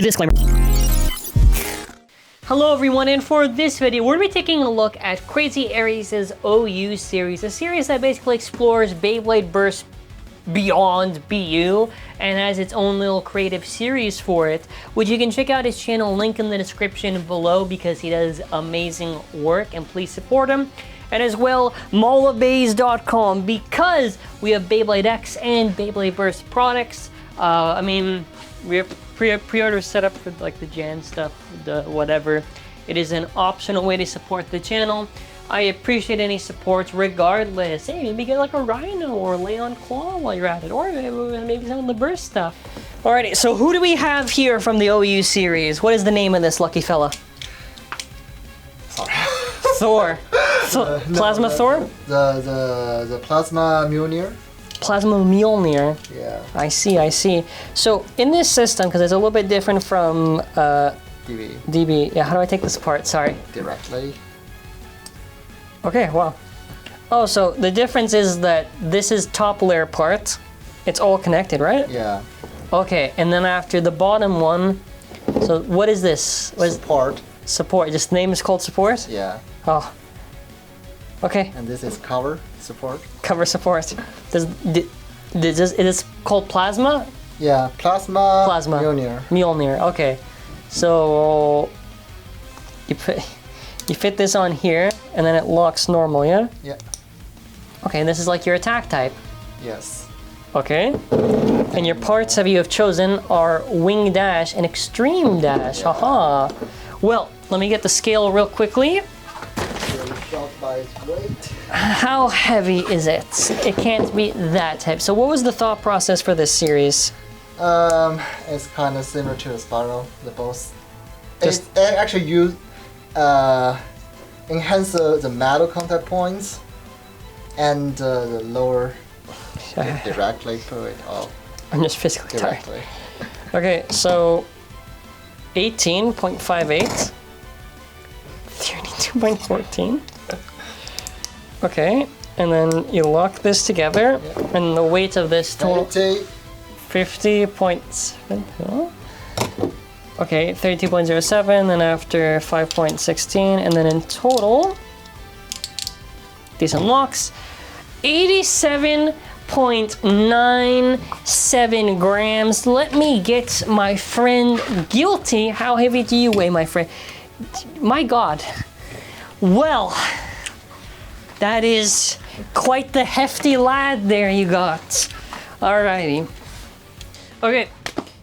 Disclaimer. Hello everyone, and for this video, we're going to be taking a look at Crazy Aries' OU series, a series that basically explores Beyblade Burst beyond BU and has its own little creative series for it, which you can check out his channel, link in the description below, because he does amazing work, and please support him. And as well, molabays.com, because we have Beyblade X and Beyblade Burst products. I mean, we have pre-order set up for like the Jan stuff, the whatever. It is an optional way to support the channel. I appreciate any supports regardless. Hey, maybe get like a Rhino or Leon Claw while you're at it, or maybe some of the Burst stuff. Alrighty, so who do we have here from the OU series? What is the name of this lucky fella? Sorry. Thor. Plasma Thor? The Plasma Mjolnir. Plasma Mjolnir. Yeah. I see. So in this system, because it's a little bit different from DB. Yeah, how do I take this apart? Sorry. Directly. Okay, wow. Oh, so the difference is that this is top layer part. It's all connected, right? Yeah. Okay, and then after the bottom one, so what is this? What support. Support. Just name is called support? Yeah. Oh. Okay. And this is cover support. Cover support. It is called Plasma? Yeah, Plasma Mjolnir. Mjolnir, okay. So you fit this on here, and then it locks normal, yeah? Yeah. Okay, and this is like your attack type. Yes. Okay. And your parts that you have chosen are Wing Dash and Extreme Dash. Yeah. Haha. Well, let me get the scale real quickly. By its weight. How heavy is it? It can't be that heavy. So what was the thought process for this series? It's kind of similar to a spiral. The both. It actually use enhance the metal contact points and the lower directly put it off. I'm just physically tired. Okay, so 18.58, 32.14. Okay, and then you lock this together, and the weight of this total 50.7. Okay, 32.07, then after 5.16, and then in total, these unlocks 87.97 grams. Let me get my friend Guilty. How heavy do you weigh, my friend? My God. Well, that is quite the hefty lad there you got. Alrighty. Okay,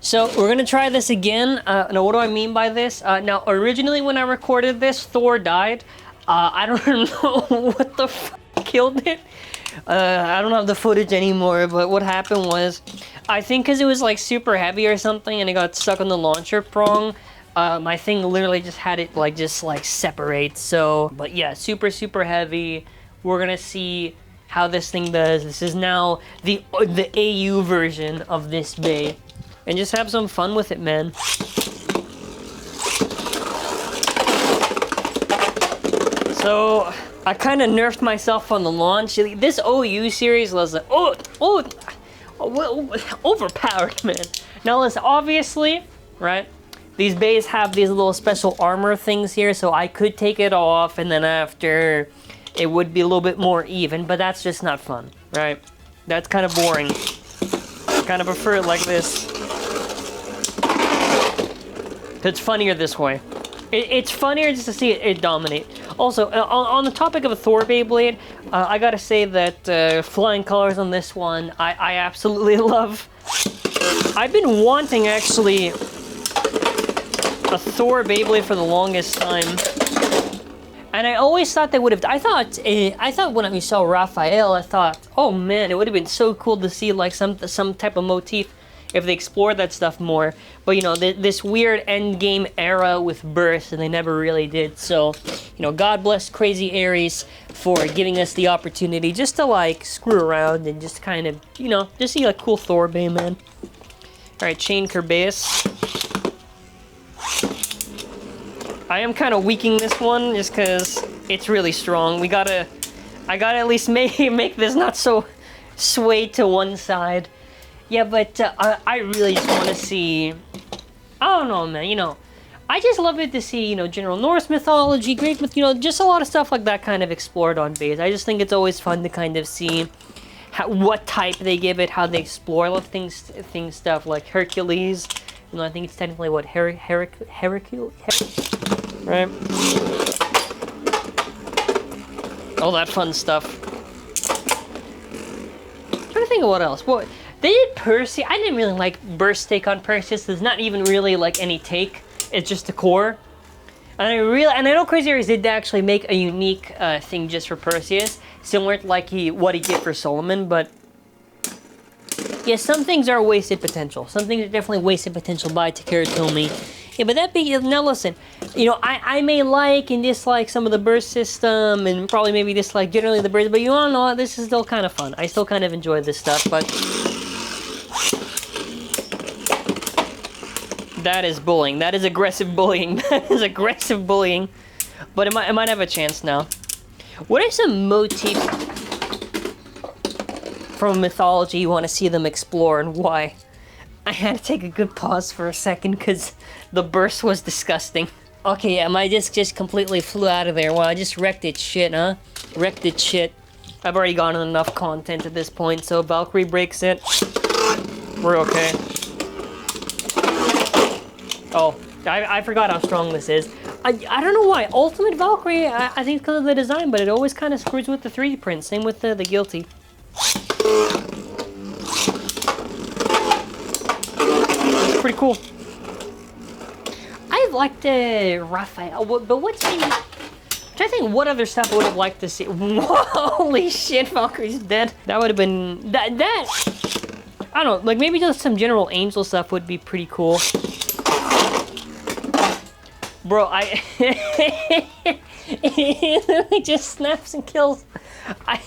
so we're gonna try this again. Now, what do I mean by this? Now, originally when I recorded this, Thor died. I don't know what the f killed it. I don't have the footage anymore, but what happened was, I think because it was like super heavy or something and it got stuck on the launcher prong, my thing literally just had it like separate. So, but yeah, super heavy. We're gonna see how this thing does. This is now the AU version of this Bay, and just have some fun with it, man. So I kind of nerfed myself on the launch. This OU series was like, overpowered, man. Now listen, obviously, right? These bays have these little special armor things here, so I could take it off, and then after, it would be a little bit more even, but that's just not fun, right? That's kind of boring. I kind of prefer it like this. It's funnier this way. It's funnier just to see it dominate. Also, on the topic of a Thor Beyblade, I gotta say that flying colors on this one, I absolutely love. I've been wanting, actually, a Thor Beyblade for the longest time. And I always thought they would have. I thought when we saw Raphael, I thought, oh man, it would have been so cool to see like some type of motif if they explored that stuff more. But you know, this weird end game era with Burst, and they never really did. So, you know, God bless Crazy Aries for giving us the opportunity just to like screw around and just kind of, you know, just see a cool Thor Bay, man. All right, Chain Kerbeus. I am kind of weaking this one just because it's really strong. I gotta at least make this not so sway to one side. Yeah, but I really just want to see I don't know, man. You know, I just love it to see, you know, general Norse mythology, Greek myth, you know, just a lot of stuff like that kind of explored on base. I just think it's always fun to kind of see what type they give it, how they explore things stuff like Hercules. You know, I think it's technically what Hercules, right? All that fun stuff. I'm trying to think of what else. What they did Percy. I didn't really like Burst's take on Perseus. There's not even really like any take. It's just the core. And I know Crazy Aries did actually make a unique thing just for Perseus, similar to like what he did for Solomon, but yeah, some things are wasted potential. Some things are definitely wasted potential by Takara Tomy. Yeah, but that being, now listen, you know, I may like and dislike some of the burst system and probably maybe dislike generally the burst, but you all know this is still kind of fun. I still kind of enjoy this stuff, but that is bullying. That is aggressive bullying. That is aggressive bullying. But it might have a chance now. What are some motifs from mythology you want to see them explore and why? I had to take a good pause for a second because the burst was disgusting. Okay, yeah, my disc just completely flew out of there. Well, I just wrecked its shit, huh? Wrecked its shit. I've already gotten enough content at this point, so Valkyrie breaks it. We're okay. Oh, I forgot how strong this is. I don't know why. Ultimate Valkyrie, I think because of the design, but it always kind of screws with the 3D print. Same with the Guilty. It's pretty cool. I've liked Raphael, but what's maybe... I'm trying to think what other stuff I would have liked to see. Holy shit, Valkyrie's dead. That would have been... That... I don't know, like maybe just some general angel stuff would be pretty cool. Bro, it literally just snaps and kills. I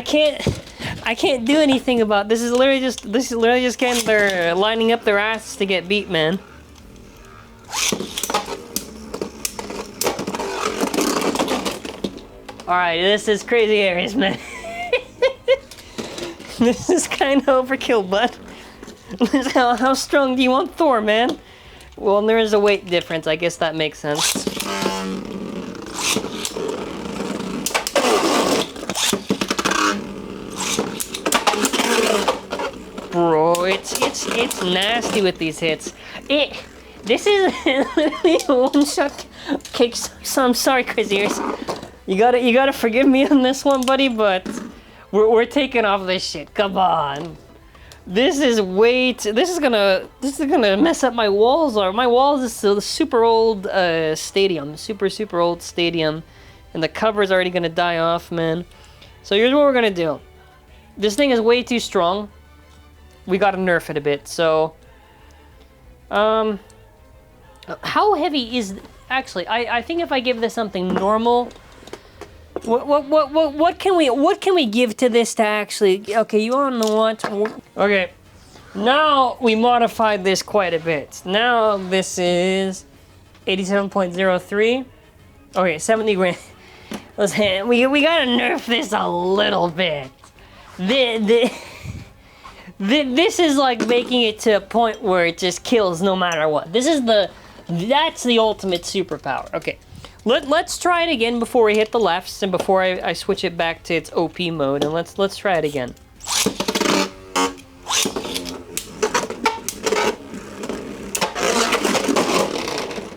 can't do anything about this. Is literally just getting they're lining up their asses to get beat, man. All right, this is Crazy Aries, man. This is kind of overkill, bud. How strong do you want Thor, man? Well, there is a weight difference. I guess that makes sense. Bro, it's nasty with these hits. This is literally a one-shot cake. So I'm sorry, Crazy Aries. You gotta forgive me on this one, buddy. But we're taking off this shit. Come on. This is gonna mess up my walls. My walls is still a super old stadium, super old stadium, and the cover's already gonna die off, man. So here's what we're gonna do. This thing is way too strong. We gotta nerf it a bit. So, how heavy is actually? I think if I give this something normal. What can we give to this to actually? Okay, you all know what? Okay, now we modified this quite a bit. Now this is 87.03. Okay, 70 grand. Listen, we gotta nerf this a little bit. This is like making it to a point where it just kills no matter what. That's the ultimate superpower. Okay. Let's try it again before we hit the lefts and before I switch it back to its OP mode, and let's try it again.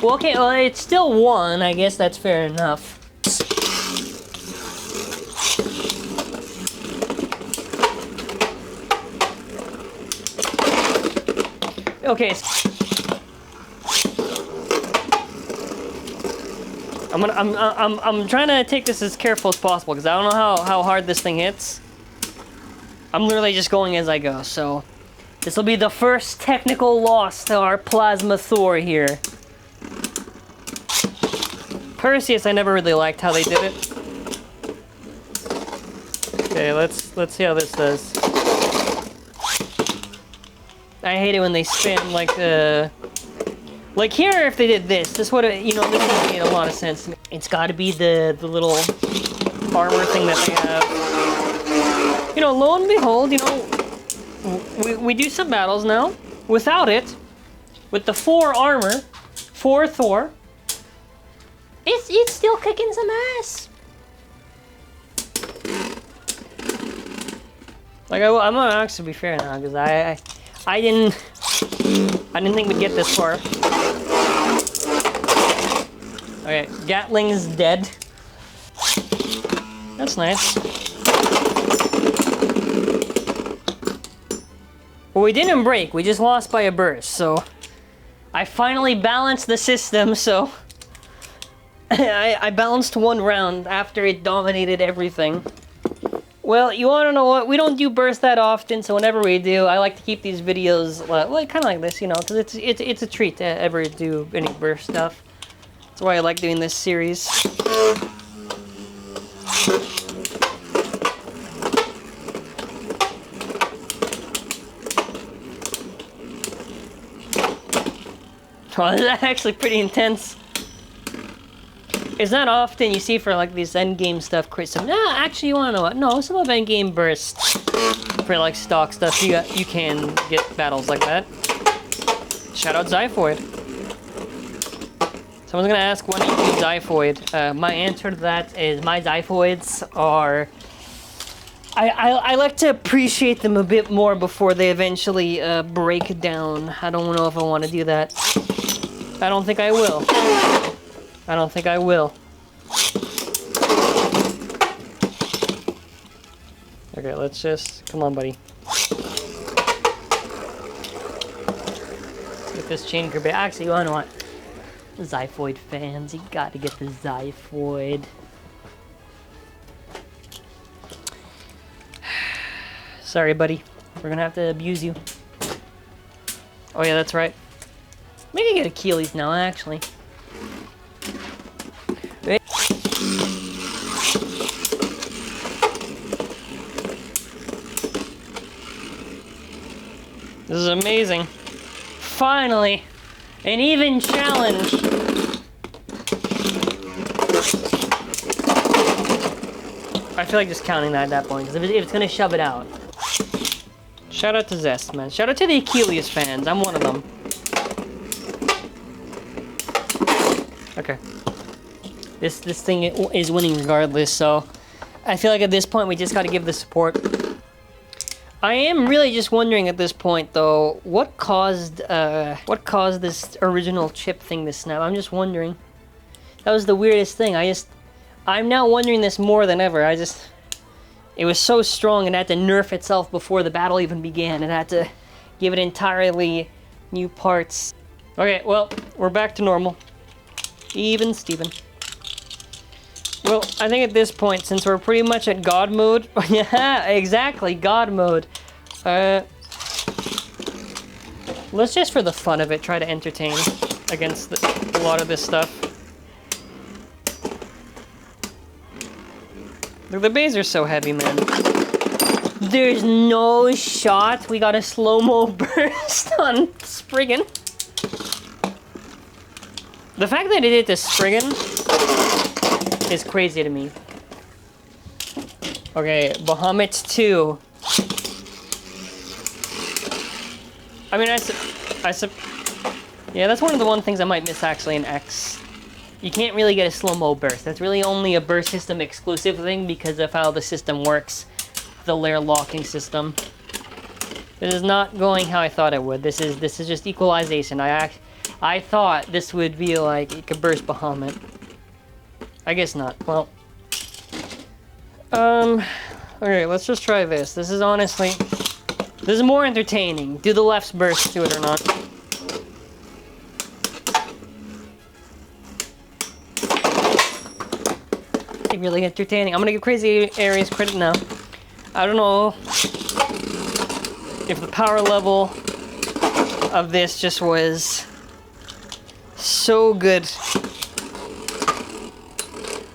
Well, okay, well, it's still 1. I guess that's fair enough. Okay. I'm trying to take this as careful as possible because I don't know how hard this thing hits. I'm literally just going as I go, so this will be the first technical loss to our Plasma Thor here. Perseus, I never really liked how they did it. Okay, let's see how this does. I hate it when they spin like here, if they did this would have, this would have made a lot of sense to me. It's got to be the little armor thing that they have. Lo and behold, we do some battles now. Without it, with the 4 armor for Thor, it's still kicking some ass. Like I'm gonna actually be fair now, because I didn't think we'd get this far. Okay, Gatling's dead. That's nice. Well, we didn't break, we just lost by a burst, so I finally balanced the system, so I balanced one round after it dominated everything. Well, you wanna know what? We don't do bursts that often, so whenever we do, I like to keep these videos, well, kind of like this, you know, because it's a treat to ever do any burst stuff. That's why I like doing this series. Oh, this is actually pretty intense. It's not often you see for like these endgame stuff, some. Nah, actually, you wanna know what? No, some of endgame bursts for like stock stuff, you can get battles like that. Shout out Zyphoid. Someone's gonna ask when you use Zyphoid. My answer to that is my Zyphoids are. I like to appreciate them a bit more before they eventually break down. I don't know if I want to do that. I don't think I will. I don't think I will. Okay, let's just... Come on, buddy. Let's get this chain grenade. Actually, you wanna know what? Zyphoid fans, you gotta get the Zyphoid. Sorry, buddy. We're gonna have to abuse you. Oh yeah, that's right. We can get Achilles now, actually. Wait. This is amazing. Finally, an even challenge. I feel like just counting that at that point, because if it's gonna shove it out. Shout out to Zest, man. Shout out to the Achilles fans. I'm one of them. Okay. This thing is winning regardless, so I feel like at this point we just gotta give the support. I am really just wondering at this point, though, what caused this original chip thing to snap? I'm just wondering. That was the weirdest thing. I'm now wondering this more than ever. It was so strong and had to nerf itself before the battle even began. It had to give it entirely new parts. Okay, well, we're back to normal. Even Steven. Well, I think at this point, since we're pretty much at God mode... Yeah, exactly, God mode. Let's just, for the fun of it, try to entertain against a lot of this stuff. Look, the bays are so heavy, man. There's no shot we got a slow-mo burst on Spriggan. The fact that it did to Spriggan is crazy to me. Okay, Bahamut 2. I mean, yeah, that's one of the things I might miss actually in X. You can't really get a slow-mo burst. That's really only a burst system exclusive thing because of how the system works. The layer locking system. This is not going how I thought it would. This is just equalization. I thought this would be like it could burst Bahamut. I guess not. Well. Okay, let's just try this. This is honestly... This is more entertaining. Do the left's burst to it or not? Really entertaining. I'm gonna give Crazy Aries credit now. I don't know if the power level of this just was so good.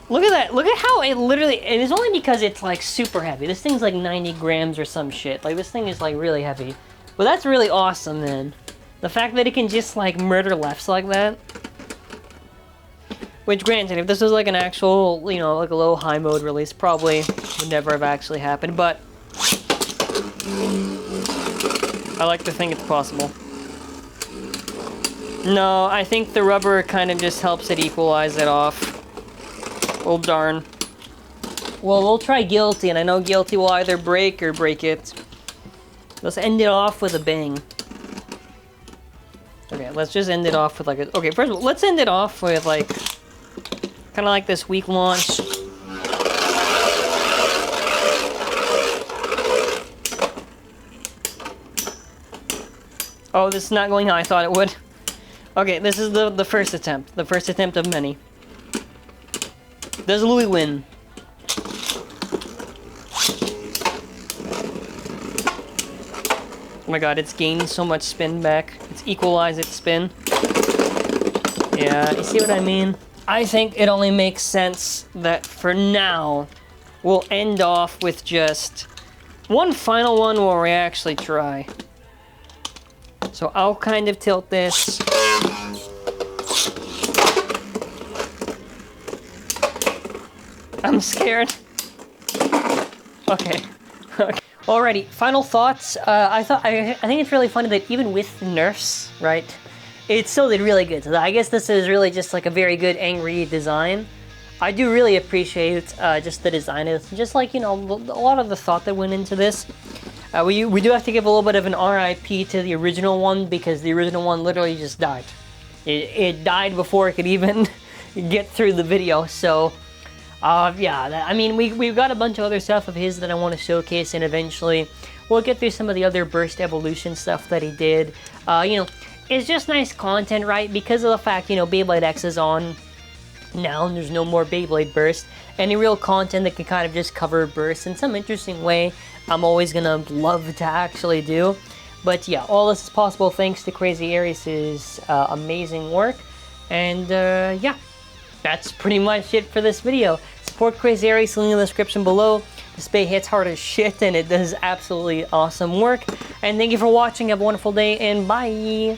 Look at that. Look at how it literally... It is only because it's like super heavy. This thing's like 90 grams or some shit. Like this thing is like really heavy. But that's really awesome, man. The fact that it can just like murder lefts like that. Which, granted, if this was like an actual, you know, like a low high mode release, probably would never have actually happened, but I like to think it's possible. No, I think the rubber kind of just helps it equalize it off. Well, darn. Well, we'll try Guilty, and I know Guilty will either break or break it. Let's end it off with a bang. Okay, let's just end it off with like a... Okay, first of all, let's end it off with like... Kind of like this weak launch. Oh, this is not going how I thought it would. Okay, this is the first attempt. The first attempt of many. Does Louis win? Oh my god, it's gained so much spin back. It's equalized its spin. Yeah, you see what I mean? I think it only makes sense that for now, we'll end off with just one final one where we actually try. So I'll kind of tilt this. I'm scared. Okay. Alrighty, final thoughts. I think it's really funny that even with the nerfs, right, it still did really good. So I guess this is really just like a very good angry design. I do really appreciate just the design of it. Just like, you know, a lot of the thought that went into this. We do have to give a little bit of an RIP to the original one because the original one literally just died. It died before it could even get through the video. So, yeah, I mean, we've got a bunch of other stuff of his that I want to showcase, and eventually we'll get through some of the other Burst Evolution stuff that he did. You know, it's just nice content, right? Because of the fact, you know, Beyblade X is on now and there's no more Beyblade Burst. Any real content that can kind of just cover Burst in some interesting way, I'm always gonna love to actually do. But yeah, all this is possible thanks to Crazy Aries' amazing work. And yeah, that's pretty much it for this video. Support Crazy Aries, link in the description below. This bay hits hard as shit and it does absolutely awesome work. And thank you for watching. Have a wonderful day and bye.